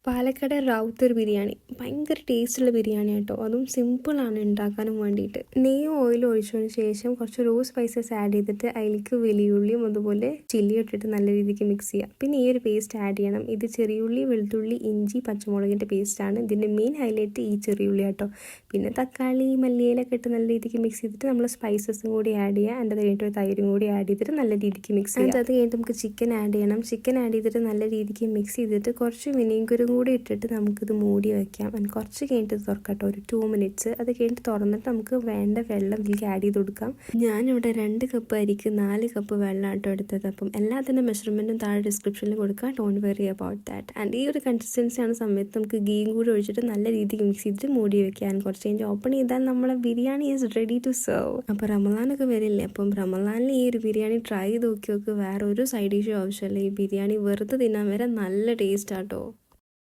പാലക്കാട് റാവുത്തർ ബിരിയാണി ഭയങ്കര ടേസ്റ്റുള്ള ബിരിയാണി കേട്ടോ. അതും സിമ്പിളാണ് ഉണ്ടാക്കാനും വേണ്ടിയിട്ട്. നെയ്യും ഓയിലും ഒഴിച്ചതിന് ശേഷം കുറച്ച് റോ സ്പൈസസ് ആഡ് ചെയ്തിട്ട് അതിലേക്ക് വലിയുള്ളിയും അതുപോലെ ചില്ലിയും ഇട്ടിട്ട് നല്ല രീതിക്ക് മിക്സ് ചെയ്യുക. പിന്നെ ഈ ഒരു പേസ്റ്റ് ആഡ് ചെയ്യണം. ഇത് ചെറിയുള്ളി, വെളുത്തുള്ളി, ഇഞ്ചി, പച്ചമുളകിൻ്റെ പേസ്റ്റാണ്. ഇതിൻ്റെ മെയിൻ ഹൈലൈറ്റ് ഈ ചെറിയുള്ളി കേട്ടോ. പിന്നെ തക്കാളി, മല്ലിയിലൊക്കെ ഇട്ട് നല്ല രീതിക്ക് മിക്സ് ചെയ്തിട്ട് നമ്മൾ സ്പൈസസും കൂടി ആഡ് ചെയ്യുക. അതിൻ്റെ കഴിഞ്ഞിട്ട് തൈരും കൂടി ആഡ് ചെയ്തിട്ട് നല്ല രീതിക്ക് മിക്സ് ചെയ്യുക. അത് കഴിഞ്ഞിട്ട് നമുക്ക് ചിക്കൻ ആഡ് ചെയ്യണം. ചിക്കൻ ആഡ് ചെയ്തിട്ട് നല്ല രീതിക്ക് മിക്സ് ചെയ്തിട്ട് കുറച്ച് വിനീഗറും കൂടി ഇട്ടിട്ട് നമുക്കിത് മൂടി വയ്ക്കാം. കുറച്ച് കഴിഞ്ഞിട്ട് തുറക്കട്ടോ, ഒരു 2 മിനിറ്റ്സ്. അത് കഴിഞ്ഞിട്ട് തുറന്നിട്ട് നമുക്ക് വേണ്ട വെള്ളം ഇതിലേക്ക് ആഡ് ചെയ്ത് കൊടുക്കാം. ഞാനിവിടെ 2 കപ്പ് അരിക്ക് 4 കപ്പ് വെള്ളം ആട്ടോ എടുത്തത്. അപ്പം എല്ലാത്തിൻ്റെ മെഷർമെൻറ്റും താഴെ ഡിസ്ക്രിപ്ഷനിൽ കൊടുക്കാം. Don't worry about that. And ഈ ഒരു കൺസിസ്റ്റൻസി ആണ് സമയത്ത് നമുക്ക് ഗീയും കൂടി ഒഴിച്ചിട്ട് നല്ല രീതിക്ക് മിക്സ് ചെയ്തിട്ട് മൂടി വയ്ക്കാൻ. കുറച്ച് കഴിഞ്ഞ് ഓപ്പൺ ചെയ്താൽ നമ്മളെ biryani is ready to serve. അപ്പോൾ റമദാനൊക്കെ വരില്ലേ, അപ്പം റമദാനിൽ ഈ ഒരു ബിരിയാണി ട്രൈ ചെയ്ത് നോക്കി നോക്ക്. വേറെ ഒരു സൈഡ് ഡിഷും ആവശ്യമില്ല. ഈ ബിരിയാണി വെറുതെ തിന്നാൻ വരെ നല്ല ടേസ്റ്റ് ആട്ടോ.